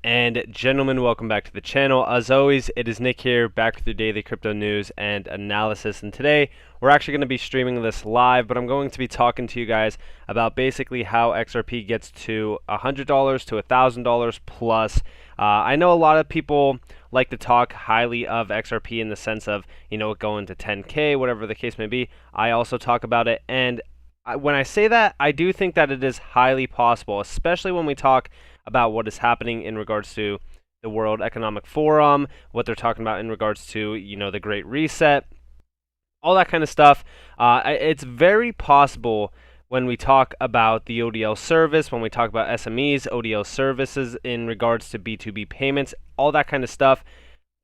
And gentlemen, welcome back to the channel. As always, it is Nick here, back with your daily crypto news and analysis. And today, we're actually going to be streaming this live, but I'm going to be talking to you guys about basically how XRP gets to $100 to $1,000 plus. I know a lot of people like to talk highly of XRP in the sense of, it going to 10K, whatever the case may be. I also talk about it, and when I say that, I do think that it is highly possible, especially when we talk about what is happening in regards to the World Economic Forum, what they're talking about in regards to, the Great Reset, all that kind of stuff. It's very possible when we talk about the ODL service, when we talk about SMEs, ODL services in regards to B2B payments, all that kind of stuff.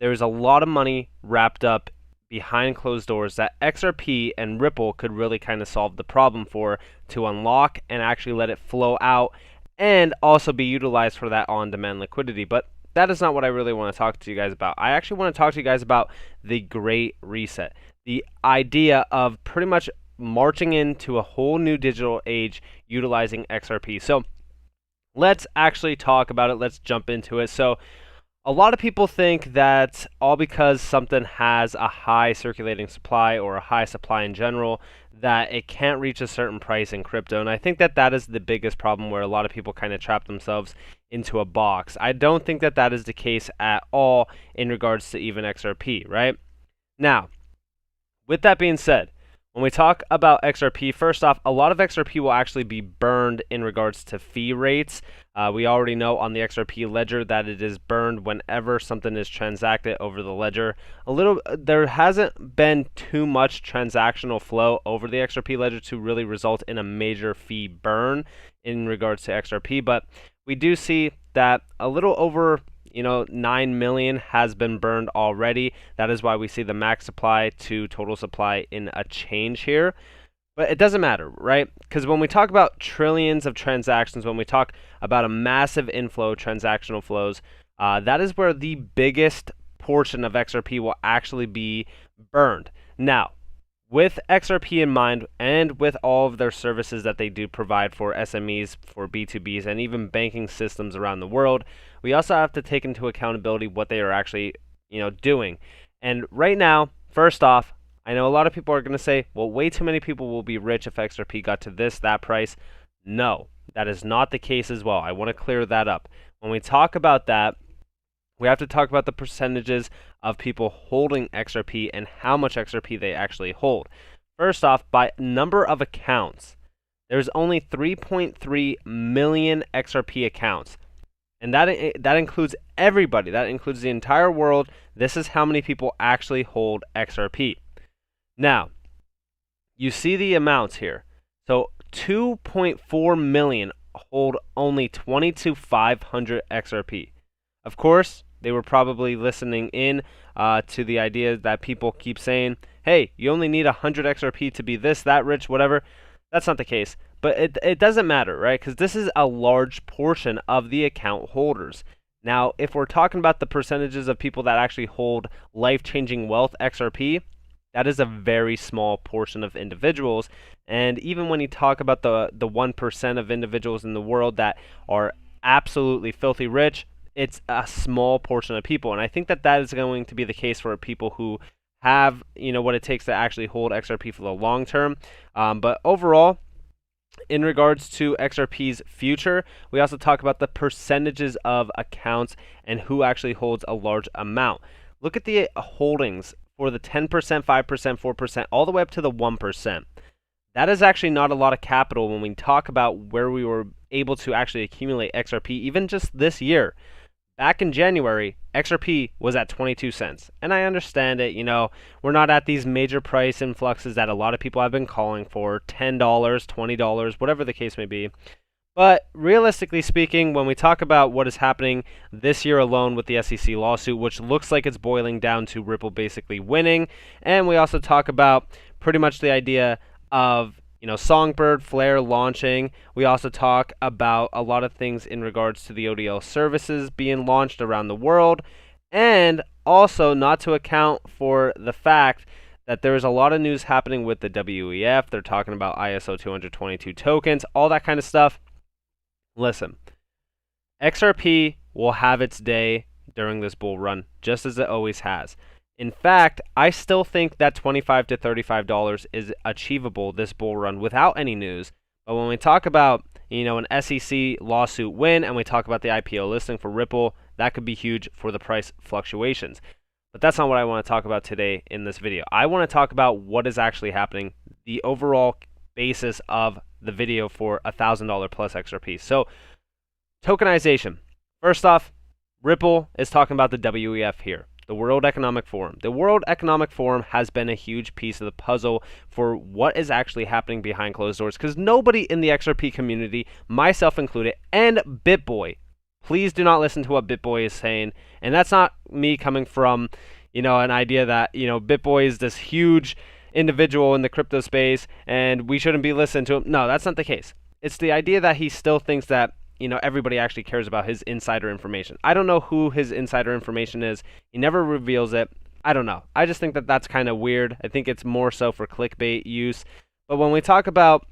There's a lot of money wrapped up behind closed doors that XRP and Ripple could really kind of solve the problem for, to unlock and actually let it flow out and also be utilized for that on-demand liquidity. But that is not what I really want to talk to you guys about. I actually want to talk to you guys about the Great Reset, the idea of pretty much marching into a whole new digital age utilizing XRP. So let's actually talk about it. Let's jump into it. So a lot of people think that all because something has a high circulating supply or a high supply in general, that it can't reach a certain price in crypto. And I think that that is the biggest problem, where a lot of people kind of trap themselves into a box. I don't think that that is the case at all in regards to even XRP, right? Now, with that being said, when we talk about XRP, first off, a lot of XRP will actually be burned in regards to fee rates. We already know on the XRP ledger that it is burned whenever something is transacted over the ledger. There hasn't been too much transactional flow over the XRP ledger to really result in a major fee burn in regards to XRP, but we do see that a little over 9 million has been burned already. That is why we see the max supply to total supply in a change here. But it doesn't matter, right? Because when we talk about trillions of transactions, when we talk about a massive inflow of transactional flows, that is where the biggest portion of XRP will actually be burned. Now, with XRP in mind, and with all of their services that they do provide for SMEs, for B2Bs, and even banking systems around the world, we also have to take into accountability what they are actually, doing. And right now, first off, I know a lot of people are going to say, well, way too many people will be rich if XRP got to that price. No, that is not the case as well. I want to clear that up. When we talk about that, we have to talk about the percentages of people holding XRP and how much XRP they actually hold. First off, by number of accounts, there's only 3.3 million XRP accounts. And that includes everybody. That includes the entire world. This is how many people actually hold XRP. Now, you see the amounts here. So 2.4 million hold only 22,500 XRP. Of course, they were probably listening in to the idea that people keep saying, hey, you only need 100 XRP to be this, that rich, whatever. That's not the case. But it doesn't matter, right? Because this is a large portion of the account holders. Now, if we're talking about the percentages of people that actually hold life-changing wealth XRP, that is a very small portion of individuals. And even when you talk about the 1% of individuals in the world that are absolutely filthy rich, it's a small portion of people. And I think that that is going to be the case for people who have, what it takes to actually hold XRP for the long term. But overall, in regards to XRP's future, we also talk about the percentages of accounts and who actually holds a large amount. Look at the holdings for the 10%, 5%, 4%, all the way up to the 1%. That is actually not a lot of capital when we talk about where we were able to actually accumulate XRP, even just this year. Back in January, XRP was at 22 cents. And I understand it, we're not at these major price influxes that a lot of people have been calling for, $10, $20, whatever the case may be. But realistically speaking, when we talk about what is happening this year alone with the SEC lawsuit, which looks like it's boiling down to Ripple basically winning, and we also talk about pretty much the idea of Songbird, Flare launching. We also talk about a lot of things in regards to the ODL services being launched around the world, and also not to account for the fact that there is a lot of news happening with the WEF. They're talking about ISO 222 tokens, all that kind of stuff. Listen, XRP will have its day during this bull run, just as it always has. In fact, I still think that $25 to $35 is achievable this bull run without any news. But when we talk about, an SEC lawsuit win and we talk about the IPO listing for Ripple, that could be huge for the price fluctuations. But that's not what I want to talk about today in this video. I want to talk about what is actually happening, the overall basis of the video for $1,000 plus XRP. So, tokenization. First off, Ripple is talking about the WEF here, the World Economic Forum. The World Economic Forum has been a huge piece of the puzzle for what is actually happening behind closed doors, because nobody in the XRP community, myself included, and BitBoy, please do not listen to what BitBoy is saying. And that's not me coming from, an idea that, BitBoy is this huge individual in the crypto space and we shouldn't be listening to him. No, that's not the case. It's the idea that he still thinks that, everybody actually cares about his insider information. I don't know who his insider information is. He never reveals it. I don't know. I just think that that's kind of weird. I think it's more so for clickbait use. But when we talk about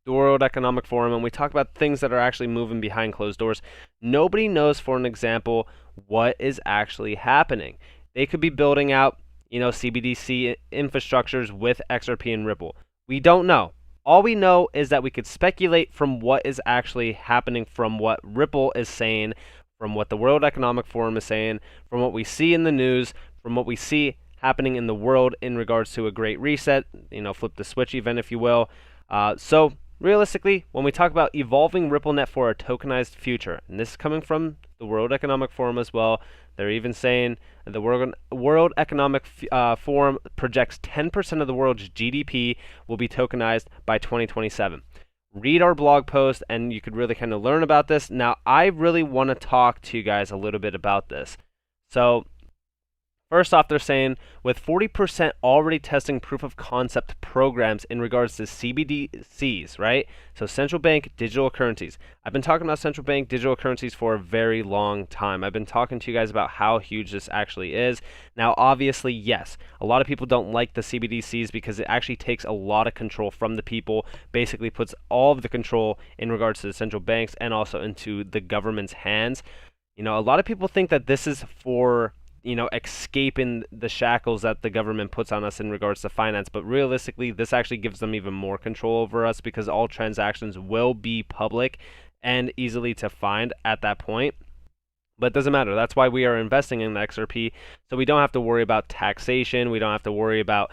the World Economic Forum and we talk about things that are actually moving behind closed doors, nobody knows, for an example, what is actually happening. They could be building out, CBDC infrastructures with XRP and Ripple. We don't know. All we know is that we could speculate from what is actually happening, from what Ripple is saying, from what the World Economic Forum is saying, from what we see in the news, from what we see happening in the world in regards to a great reset, flip the switch event, if you will. So realistically, when we talk about evolving RippleNet for a tokenized future, and this is coming from the World Economic Forum as well, they're even saying the World Economic Forum projects 10% of the world's GDP will be tokenized by 2027. Read our blog post and you could really kind of learn about this. Now, I really want to talk to you guys a little bit about this. So, first off, they're saying with 40% already testing proof of concept programs in regards to CBDCs, right? So central bank digital currencies. I've been talking about central bank digital currencies for a very long time. I've been talking to you guys about how huge this actually is. Now, obviously, yes, a lot of people don't like the CBDCs because it actually takes a lot of control from the people, basically puts all of the control in regards to the central banks and also into the government's hands. A lot of people think that this is for escaping the shackles that the government puts on us in regards to finance. But realistically, this actually gives them even more control over us because all transactions will be public and easily to find at that point. But it doesn't matter. That's why we are investing in the XRP. So we don't have to worry about taxation. We don't have to worry about,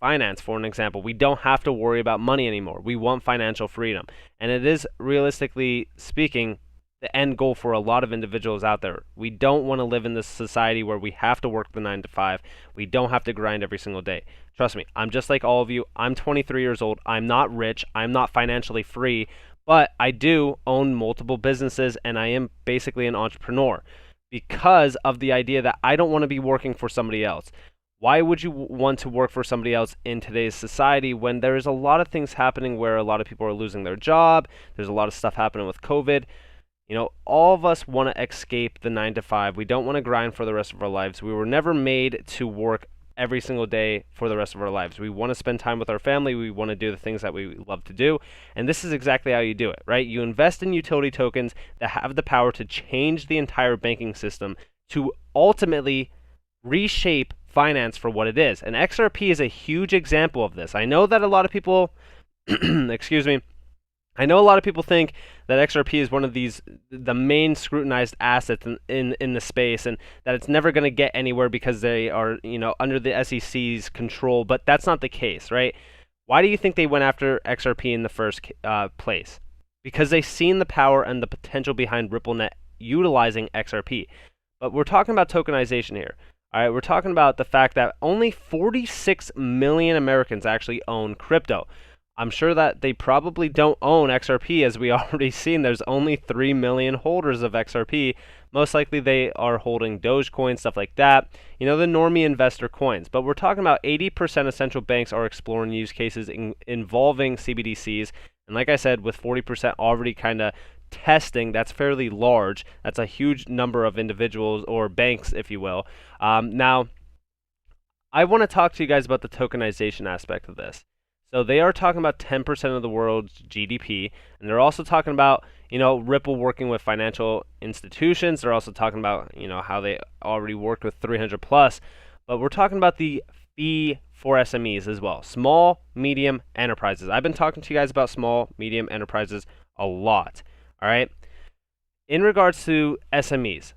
finance, for an example. We don't have to worry about money anymore. We want financial freedom. And it is, realistically speaking, the end goal for a lot of individuals out there. We don't want to live in this society where we have to work the 9 to 5. We don't have to grind every single day. Trust me, I'm just like all of you. I'm 23 years old. I'm not rich. I'm not financially free, but I do own multiple businesses and I am basically an entrepreneur because of the idea that I don't want to be working for somebody else. Why would you want to work for somebody else in today's society when there is a lot of things happening where a lot of people are losing their job? There's a lot of stuff happening with COVID. All of us want to escape the 9 to 5. We don't want to grind for the rest of our lives. We were never made to work every single day for the rest of our lives. We want to spend time with our family. We want to do the things that we love to do. And this is exactly how you do it, right? You invest in utility tokens that have the power to change the entire banking system to ultimately reshape finance for what it is. And XRP is a huge example of this. I know that a lot of people, excuse me, I know a lot of people think that XRP is one of the main scrutinized assets in the space, and that it's never going to get anywhere because they are, under the SEC's control, but that's not the case, right? Why do you think they went after XRP in the first place? Because they've seen the power and the potential behind RippleNet utilizing XRP. But we're talking about tokenization here. All right, we're talking about the fact that only 46 million Americans actually own crypto. I'm sure that they probably don't own XRP, as we already seen. There's only 3 million holders of XRP. Most likely they are holding Dogecoin, stuff like that. The normie investor coins. But we're talking about 80% of central banks are exploring use cases involving CBDCs. And like I said, with 40% already kind of testing, that's fairly large. That's a huge number of individuals or banks, if you will. Now, I want to talk to you guys about the tokenization aspect of this. So they are talking about 10% of the world's GDP, and they're also talking about, Ripple working with financial institutions. They're also talking about, how they already worked with 300 plus. But we're talking about the fee for SMEs as well. Small, medium enterprises. I've been talking to you guys about small, medium enterprises a lot. All right. In regards to SMEs,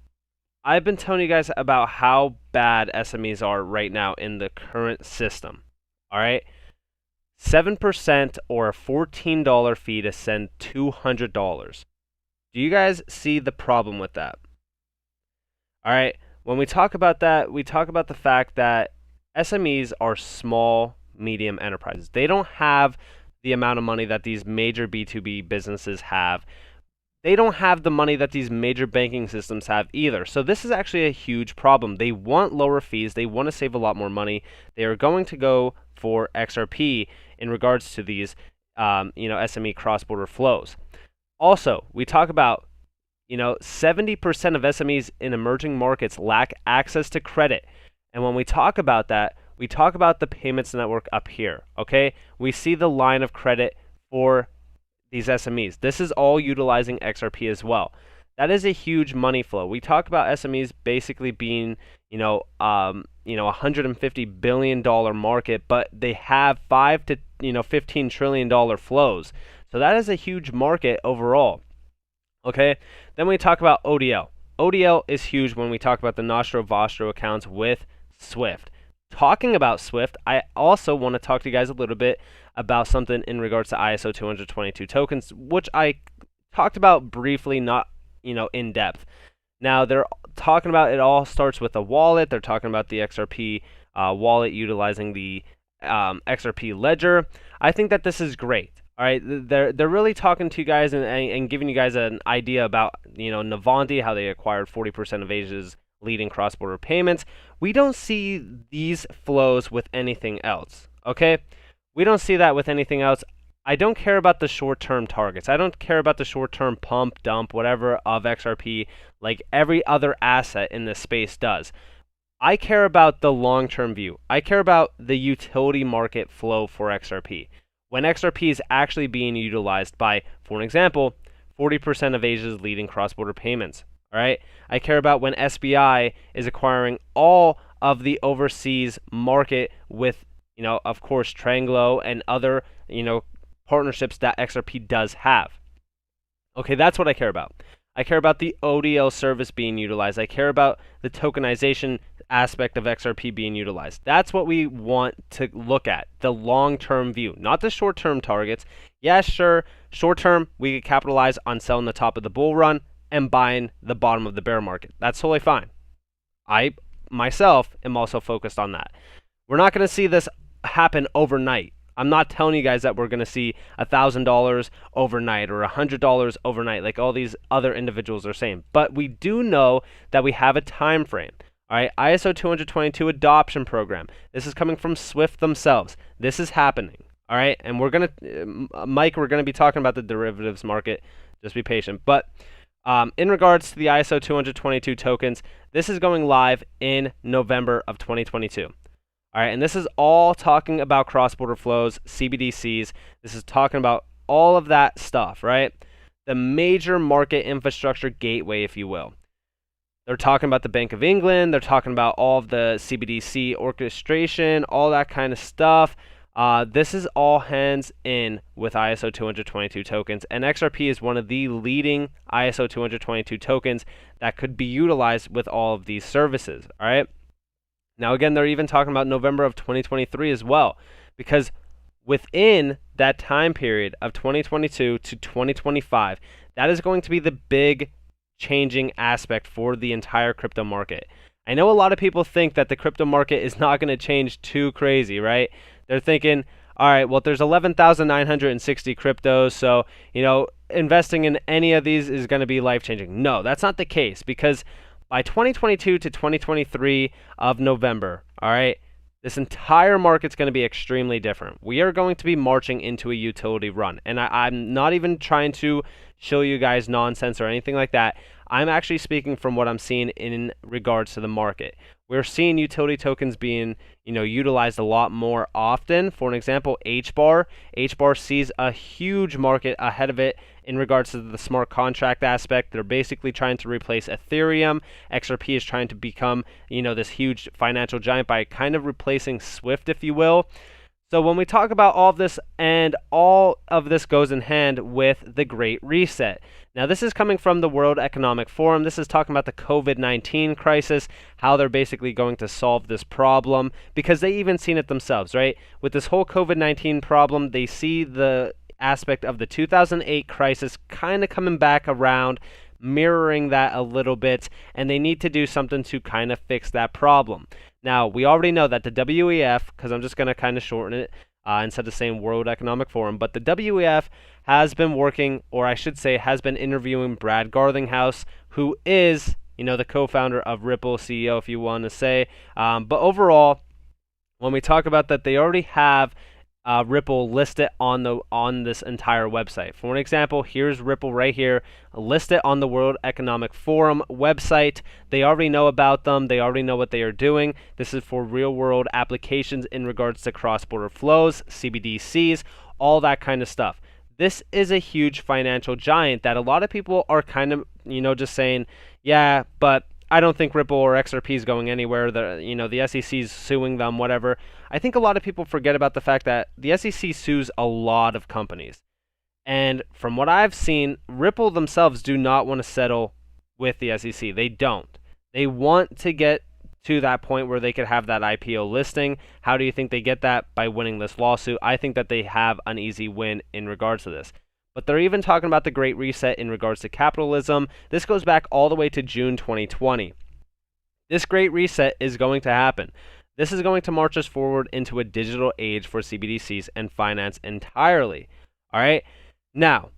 I've been telling you guys about how bad SMEs are right now in the current system. All right. 7% or a $14 fee to send $200. Do you guys see the problem with that? All right. When we talk about that, we talk about the fact that SMEs are small, medium enterprises. They don't have the amount of money that these major B2B businesses have. They don't have the money that these major banking systems have either. So this is actually a huge problem. They want lower fees. They want to save a lot more money. They are going to go for XRP in regards to these, SME cross-border flows. Also, we talk about, 70% of SMEs in emerging markets lack access to credit. And when we talk about that, we talk about the payments network up here, okay? We see the line of credit for these SMEs. This is all utilizing XRP as well. That is a huge money flow. We talk about SMEs basically being, $150 billion market, but they have $5 to $15 trillion flows. So that is a huge market overall. Okay. Then we talk about ODL. ODL is huge when we talk about the Nostro Vostro accounts with Swift. Talking about Swift, I also want to talk to you guys a little bit about something in regards to ISO 222 tokens, which I talked about briefly, not in depth. Now they're talking about it all starts with a wallet. They're talking about the XRP wallet utilizing the Xrp ledger. I think that this is great. All right, they're really talking to you guys and giving you guys an idea about Navanti, how they acquired 40% of Asia's leading cross-border payments. We don't see these flows with anything else. Okay, we don't see that with anything else. I don't care about the short-term targets. I don't care about the short-term pump, dump, whatever of XRP like every other asset in this space does. I care about the long-term view. I care about the utility market flow for XRP. When XRP is actually being utilized by, for an example, 40% of Asia's leading cross-border payments. All right. I care about when SBI is acquiring all of the overseas market with, of course, Tranglo and other, partnerships that XRP does have. Okay, that's what I care about. I care about the ODL service being utilized. I care about the tokenization aspect of XRP being utilized. That's what we want to look at, the long-term view, not the short-term targets. Yes, sure, short-term, we could capitalize on selling the top of the bull run and buying the bottom of the bear market. That's totally fine. I, myself, am also focused on that. We're not going to see this happen overnight. I'm not telling you guys that we're going to see $1,000 overnight or $100 overnight like all these other individuals are saying. But we do know that we have a time frame. All right, ISO 222 adoption program. This is coming from Swift themselves. This is happening. All right, and we're going to, Mike, we're going to be talking about the derivatives market. Just be patient. But in regards to the ISO 222 tokens, this is going live in November of 2022. All right, and this is all talking about cross-border flows, CBDCs. This is talking about all of that stuff, right? The major market infrastructure gateway, if you will. They're talking about the Bank of England. They're talking about all of the CBDC orchestration, all that kind of stuff. This is all hands in with ISO 222 tokens, and XRP is one of the leading ISO 222 tokens that could be utilized with all of these services, all right? Now, again, they're even talking about November of 2023 as well, because within that time period of 2022 to 2025, that is going to be the big changing aspect for the entire crypto market. I know a lot of people think that the crypto market is not going to change too crazy, right? They're thinking, all right, well, there's 11,960 cryptos, so, investing in any of these is going to be life-changing. No, that's not the case, because by 2022 to 2023 of November, all right, this entire market's going to be extremely different. We are going to be marching into a utility run. And I'm not even trying to show you guys nonsense or anything like that. I'm actually speaking from what I'm seeing in regards to the market. we're seeing utility tokens being, utilized a lot more often. For an example, HBAR. HBAR sees a huge market ahead of it in regards to the smart contract aspect. They're basically trying to replace Ethereum. XRP is trying to become, this huge financial giant by kind of replacing Swift, if you will. So when we talk about all of this, and all of this goes in hand with the Great Reset. Now, this is coming from the World Economic Forum. This is talking about the COVID-19 crisis, how they're basically going to solve this problem, because they even seen it themselves, right? With this whole COVID-19 problem, they see the aspect of the 2008 crisis kind of coming back around, mirroring that a little bit, and they need to do something to kind of fix that problem. Now, we already know that the WEF, because I'm just going to kind of shorten it instead of saying World Economic Forum, but the WEF has been working, or I should say has been interviewing Brad Garlinghouse, who is, the co-founder of Ripple, CEO if you want to say. But overall, when we talk about that, they already have Ripple listed on this entire website. For an example, here's Ripple right here, listed on the World Economic Forum website. They already know about them. They already know what they are doing. This is for real-world applications in regards to cross-border flows, CBDCs, all that kind of stuff. This is a huge financial giant that a lot of people are kind of, just saying, yeah, but I don't think Ripple or XRP is going anywhere. The SEC is suing them, whatever. I think a lot of people forget about the fact that the SEC sues a lot of companies. And from what I've seen, Ripple themselves do not want to settle with the SEC. They don't. They want to get to that point where they could have that IPO listing. How do you think they get that? By winning this lawsuit. I think that they have an easy win in regards to this. But they're even talking about the Great Reset in regards to capitalism. This goes back all the way to June 2020. This Great Reset is going to happen. This is going to march us forward into a digital age for CBDCs and finance entirely. All right? Now,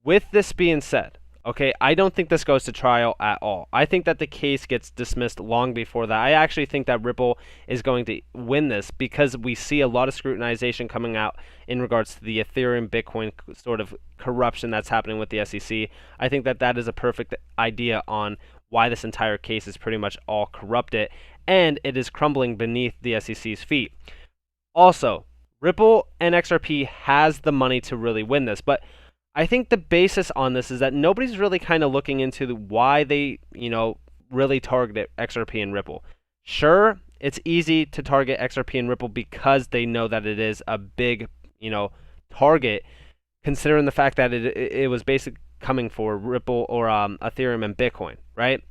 with this being said, okay, I don't think this goes to trial at all. I think that the case gets dismissed long before that. I actually think that Ripple is going to win this because we see a lot of scrutinization coming out in regards to the Ethereum, Bitcoin sort of corruption that's happening with the SEC. I think that that is a perfect idea on why this entire case is pretty much all corrupted, and it is crumbling beneath the SEC's feet. Also, Ripple and XRP has the money to really win this, but I think the basis on this is that nobody's really kind of looking into why they, really target XRP and Ripple. Sure, it's easy to target XRP and Ripple because they know that it is a big, target, considering the fact that it was basically coming for Ripple or Ethereum and Bitcoin, right?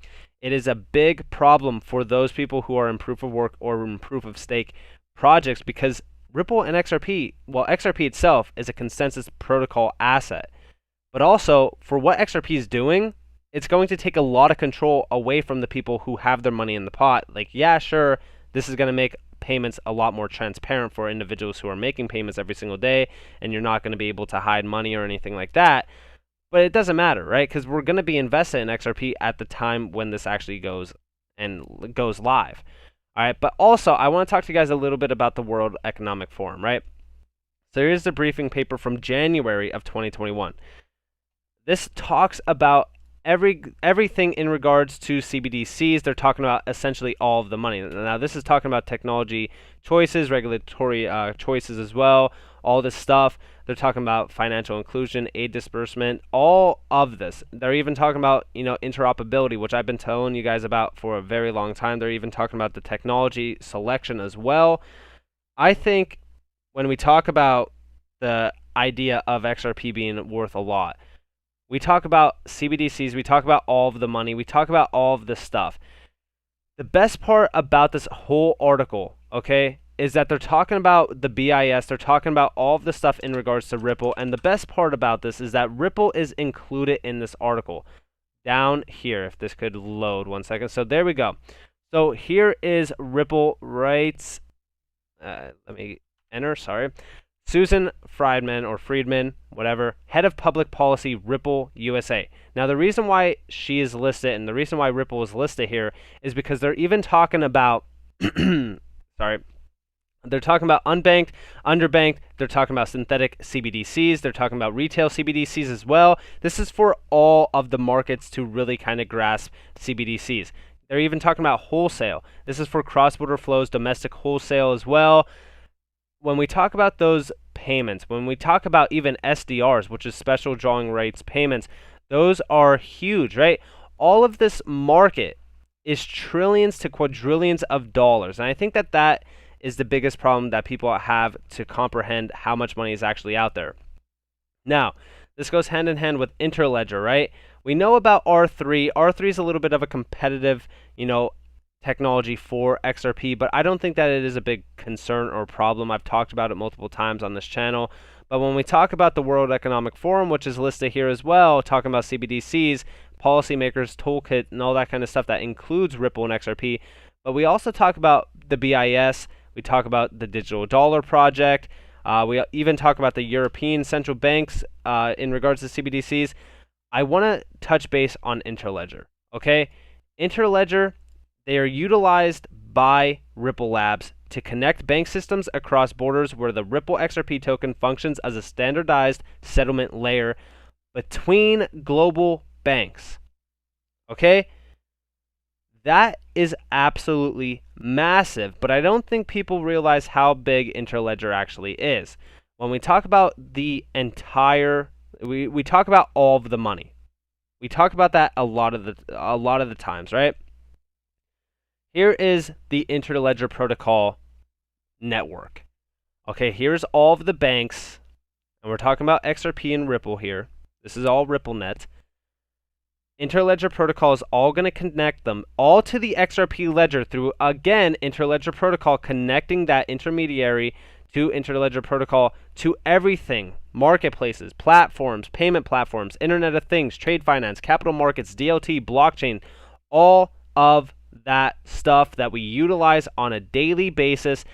It is a big problem for those people who are in proof of work or in proof of stake projects because Ripple and XRP, well, XRP itself is a consensus protocol asset. But also, for what XRP is doing, it's going to take a lot of control away from the people who have their money in the pot. Like, yeah, sure, this is going to make payments a lot more transparent for individuals who are making payments every single day, and you're not going to be able to hide money or anything like that. But it doesn't matter, right? Because we're going to be invested in XRP at the time when this actually goes live. All right, but also I want to talk to you guys a little bit about the World Economic Forum, right? So here's the briefing paper from January of 2021. This talks about everything in regards to CBDCs. They're talking about essentially all of the money. Now, this is talking about technology choices, regulatory choices as well, all this stuff. They're talking about financial inclusion, aid disbursement, all of this. They're even talking about, interoperability, which I've been telling you guys about for a very long time. They're even talking about the technology selection as well. I think when we talk about the idea of XRP being worth a lot, we talk about CBDCs, we talk about all of the money, we talk about all of this stuff. The best part about this whole article, okay, is that they're talking about the BIS, they're talking about all of the stuff in regards to Ripple, and the best part about this is that Ripple is included in this article. Down here, if this could load 1 second. So there we go. So here is Ripple writes, let me enter, sorry. Susan Friedman, whatever, head of public policy, Ripple USA. Now, the reason why she is listed and the reason why Ripple is listed here is because they're even talking about, sorry, they're talking about unbanked, underbanked, they're talking about synthetic CBDCs, they're talking about retail CBDCs as well. This is for all of the markets to really kind of grasp CBDCs. They're even talking about wholesale. This is for cross-border flows, domestic wholesale as well. When we talk about those payments, when we talk about even SDRs, which is special drawing rights payments, those are huge, right? All of this market is trillions to quadrillions of dollars. And I think that that is the biggest problem that people have to comprehend how much money is actually out there. Now, this goes hand in hand with Interledger, right? We know about R3. R3 is a little bit of a competitive, technology for XRP, but I don't think that it is a big concern or problem. I've talked about it multiple times on this channel. But when we talk about the World Economic Forum, which is listed here as well, talking about CBDCs, policymakers, toolkit, and all that kind of stuff that includes Ripple and XRP, but we also talk about the BIS, we talk about the Digital Dollar Project, we even talk about the European central banks in regards to CBDCs. I want to touch base on Interledger, okay? Interledger, they are utilized by Ripple Labs to connect bank systems across borders where the Ripple XRP token functions as a standardized settlement layer between global banks. Okay? That is absolutely massive, but I don't think people realize how big Interledger actually is. When we talk about the entire, we talk about all of the money. We talk about that a lot of the times, right? Here is the Interledger protocol network. Okay, here's all of the banks, and we're talking about XRP and Ripple here. This is all RippleNet. Interledger protocol is all going to connect them all to the XRP ledger through, again, Interledger protocol, connecting that intermediary to Interledger protocol to everything: marketplaces, platforms, payment platforms, Internet of Things, trade finance, capital markets, DLT, blockchain, all of that stuff that we utilize on a daily basis.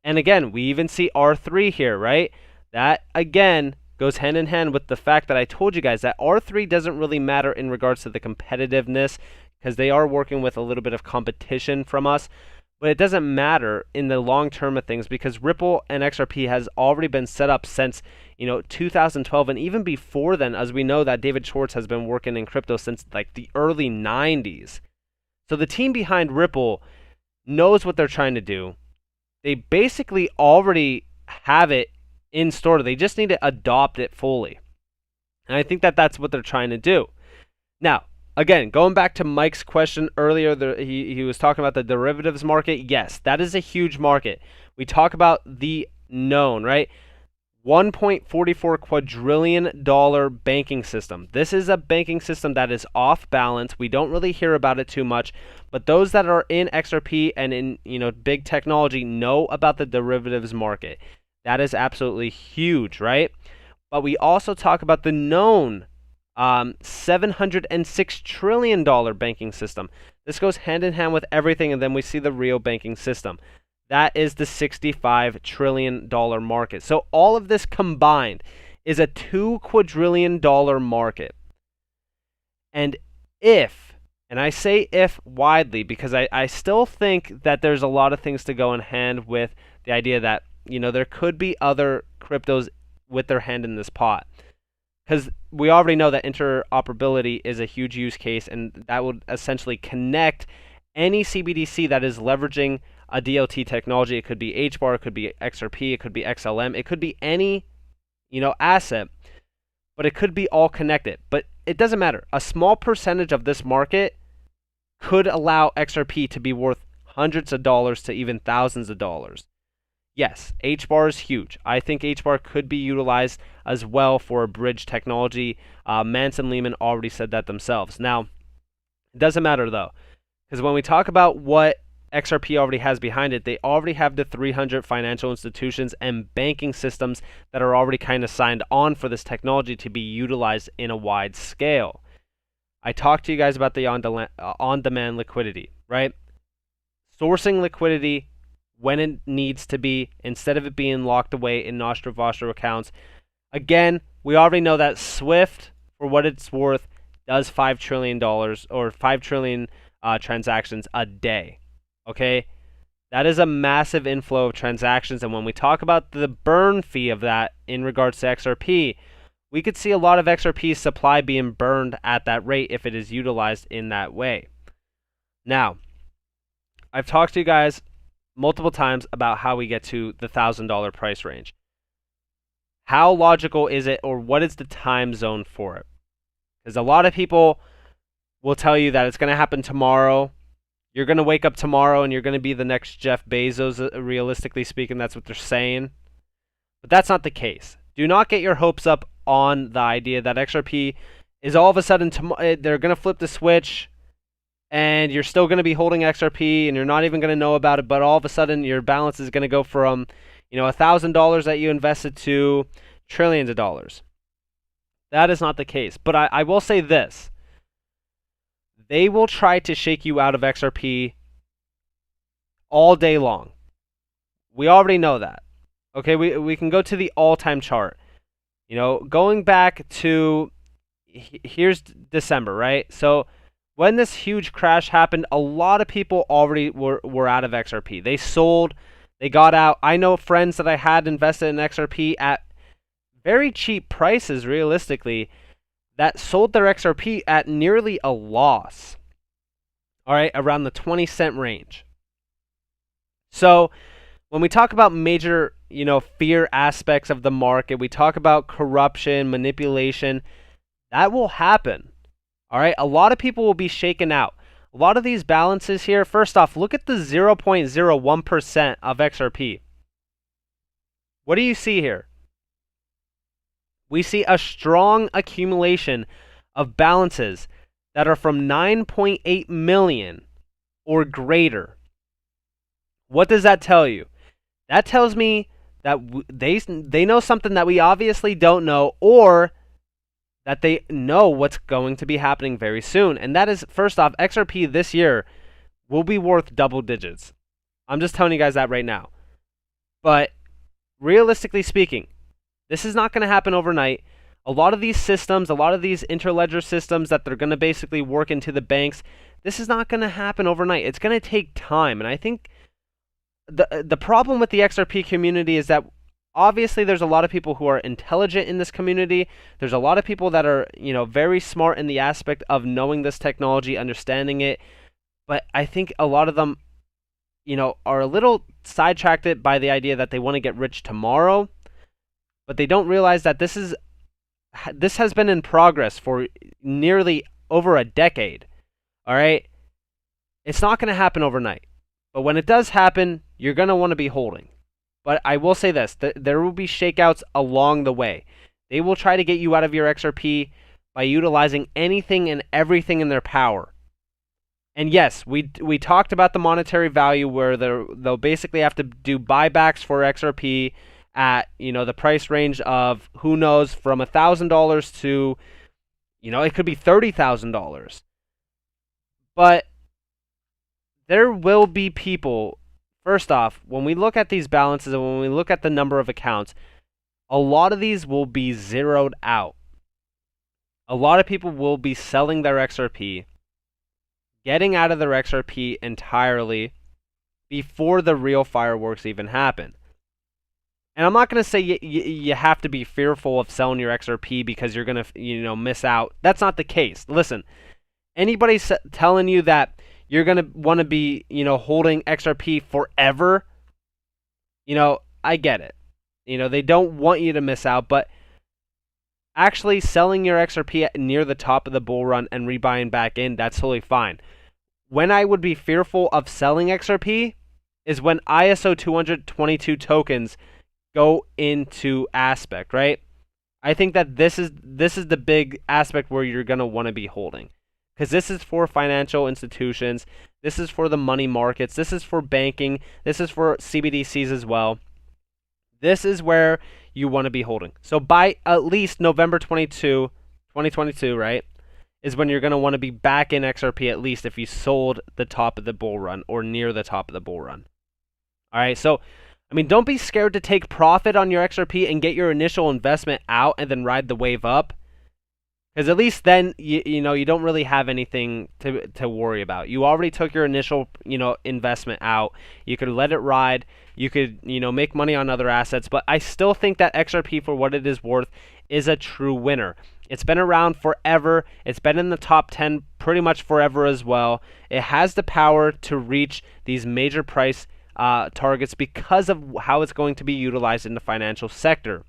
And again, we even see R3 here, right? That again goes hand in hand with the fact that I told you guys that R3 doesn't really matter in regards to the competitiveness, because they are working with a little bit of competition from us, but it doesn't matter in the long term of things, because Ripple and XRP has already been set up since 2012, and even before then, as we know that David Schwartz has been working in crypto since like the early 90s. So the team behind Ripple knows what they're trying to do. They basically already have it in store. They just need to adopt it fully. And I think that that's what they're trying to do. Now, again, going back to Mike's question earlier, he was talking about the derivatives market. Yes, that is a huge market. We talk about the known, right? $1.44 quadrillion banking system. This is a banking system that is off balance. We don't really hear about it too much, but those that are in XRP and in big technology know about the derivatives market. That is absolutely huge, right? But we also talk about the known $706 trillion banking system. This goes hand in hand with everything, and then we see the real banking system. That is the $65 trillion market. So all of this combined is a $2 quadrillion market. And I say if widely, because I still think that there's a lot of things to go in hand with the idea that, there could be other cryptos with their hand in this pot. Because we already know that interoperability is a huge use case, and that would essentially connect any CBDC that is leveraging a DLT technology. It could be HBAR, it could be XRP, it could be XLM, it could be any, asset, but it could be all connected. But it doesn't matter. A small percentage of this market could allow XRP to be worth hundreds of dollars to even thousands of dollars. Yes, HBAR is huge. I think HBAR could be utilized as well for a bridge technology. Manson Lehman already said that themselves. Now, it doesn't matter though, because when we talk about what XRP already has behind it, they already have the 300 financial institutions and banking systems that are already kind of signed on for this technology to be utilized in a wide scale. I talked to you guys about the on-demand liquidity, right? Sourcing liquidity when it needs to be, instead of it being locked away in Nostra Vostra accounts. Again, we already know that Swift, for what it's worth, does $5 trillion or 5 trillion transactions a day. Okay, that is a massive inflow of transactions, and when we talk about the burn fee of that in regards to XRP, we could see a lot of XRP supply being burned at that rate if it is utilized in that way. Now, I've talked to you guys multiple times about how we get to the $1,000 price range. How logical is it, or what is the time zone for it? Because a lot of people will tell you that it's going to happen tomorrow. You're going to wake up tomorrow and you're going to be the next Jeff Bezos, realistically speaking. That's what they're saying. But that's not the case. Do not get your hopes up on the idea that XRP is all of a sudden, they're going to flip the switch and you're still going to be holding XRP and you're not even going to know about it, but all of a sudden your balance is going to go from, $1,000 that you invested to trillions of dollars. That is not the case. But I will say this. They will try to shake you out of XRP all day long. We already know that. Okay, we can go to the all-time chart. Going back to, here's December, right? So when this huge crash happened, a lot of people already were out of XRP. They sold, they got out. I know friends that I had invested in XRP at very cheap prices, realistically, that sold their XRP at nearly a loss. All right, around the 20-cent range. So when we talk about major, fear aspects of the market, we talk about corruption, manipulation, that will happen. All right, a lot of people will be shaken out. A lot of these balances here, first off, look at the 0.01% of XRP. What do you see here? We see a strong accumulation of balances that are from 9.8 million or greater. What does that tell you? That tells me that they know something that we obviously don't know, or that they know what's going to be happening very soon. And that is, first off, XRP this year will be worth double digits. I'm just telling you guys that right now. But realistically speaking, this is not going to happen overnight. A lot of these systems, a lot of these Interledger systems that they're going to basically work into the banks, this is not going to happen overnight. It's going to take time. And I think the problem with the XRP community is that obviously there's a lot of people who are intelligent in this community. There's a lot of people that are, very smart in the aspect of knowing this technology, understanding it. But I think a lot of them, are a little sidetracked by the idea that they want to get rich tomorrow. But they don't realize that this has been in progress for nearly over a decade. All right? It's not going to happen overnight. But when it does happen, you're going to want to be holding. But I will say this, there will be shakeouts along the way. They will try to get you out of your XRP by utilizing anything and everything in their power. And yes, we talked about the monetary value where they'll basically have to do buybacks for XRP at, the price range of, who knows, from $1,000 to, it could be $30,000. But there will be people, first off, when we look at these balances and when we look at the number of accounts, a lot of these will be zeroed out. A lot of people will be selling their XRP, getting out of their XRP entirely before the real fireworks even happen. And I'm not going to say you have to be fearful of selling your XRP because you're going to, miss out. That's not the case. Listen, anybody telling you that you're going to want to be, holding XRP forever, I get it. They don't want you to miss out, but actually selling your XRP near the top of the bull run and rebuying back in, that's totally fine. When I would be fearful of selling XRP is when ISO 222 tokens go into aspect, right? I think that this is the big aspect where you're going to want to be holding. Because this is for financial institutions, this is for the money markets, this is for banking, this is for CBDCs as well. This is where you want to be holding. So by at least November 2022, right, is when you're going to want to be back in XRP, at least if you sold the top of the bull run or near the top of the bull run. All right, so, don't be scared to take profit on your XRP and get your initial investment out and then ride the wave up. Because at least then, you don't really have anything to worry about. You already took your initial, investment out. You could let it ride. You could, make money on other assets. But I still think that XRP, for what it is worth, is a true winner. It's been around forever. It's been in the top 10 pretty much forever as well. It has the power to reach these major price targets because of how it's going to be utilized in the financial sector.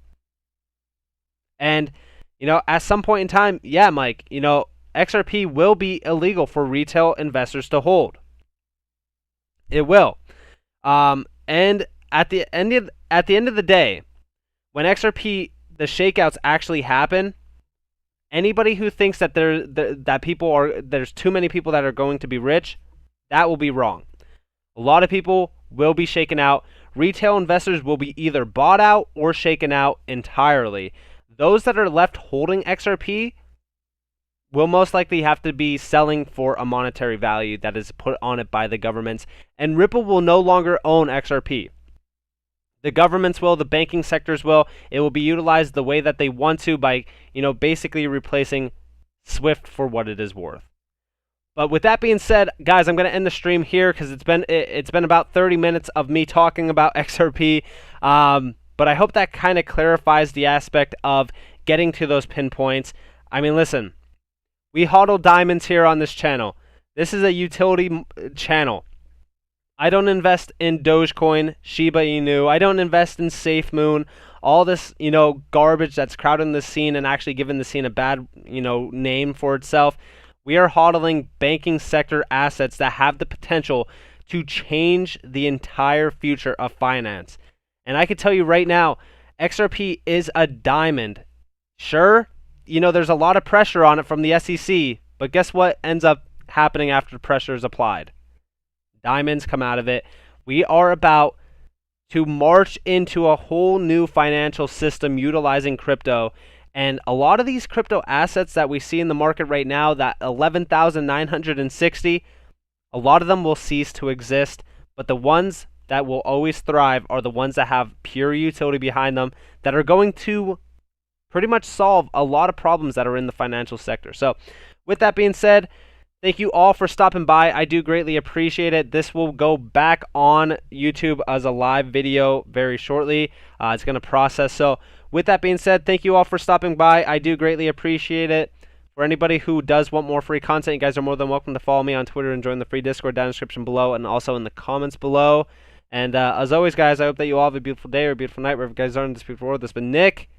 And, at some point in time, yeah, Mike, XRP will be illegal for retail investors to hold. It will. And at the end of the day, when XRP, the shakeouts actually happen, anybody who thinks that there's too many people that are going to be rich, that will be wrong. A lot of people will be shaken out. Retail investors will be either bought out or shaken out entirely. Those that are left holding XRP will most likely have to be selling for a monetary value that is put on it by the governments, and Ripple will no longer own XRP. The governments will, the banking sectors will. It will be utilized the way that they want to by, basically replacing Swift for what it is worth. But with that being said, guys, I'm going to end the stream here because it's been about 30 minutes of me talking about XRP. But I hope that kind of clarifies the aspect of getting to those pinpoints. I mean, listen, we hodl diamonds here on this channel. This is a utility channel. I don't invest in Dogecoin, Shiba Inu. I don't invest in SafeMoon. All this, garbage that's crowding the scene and actually giving the scene a bad, name for itself. We are hodling banking sector assets that have the potential to change the entire future of finance. And I can tell you right now, XRP is a diamond. Sure, there's a lot of pressure on it from the SEC, but guess what ends up happening after pressure is applied? Diamonds come out of it. We are about to march into a whole new financial system utilizing crypto. And a lot of these crypto assets that we see in the market right now, that 11,960, a lot of them will cease to exist. But the ones that will always thrive are the ones that have pure utility behind them, that are going to pretty much solve a lot of problems that are in the financial sector. So with that being said, thank you all for stopping by. I do greatly appreciate it. This will go back on YouTube as a live video very shortly. It's going to process. So with that being said, thank you all for stopping by. I do greatly appreciate it. For anybody who does want more free content, you guys are more than welcome to follow me on Twitter and join the free Discord down in the description below and also in the comments below. And as always, guys, I hope that you all have a beautiful day or a beautiful night wherever you guys are in this beautiful world. This has been Nick.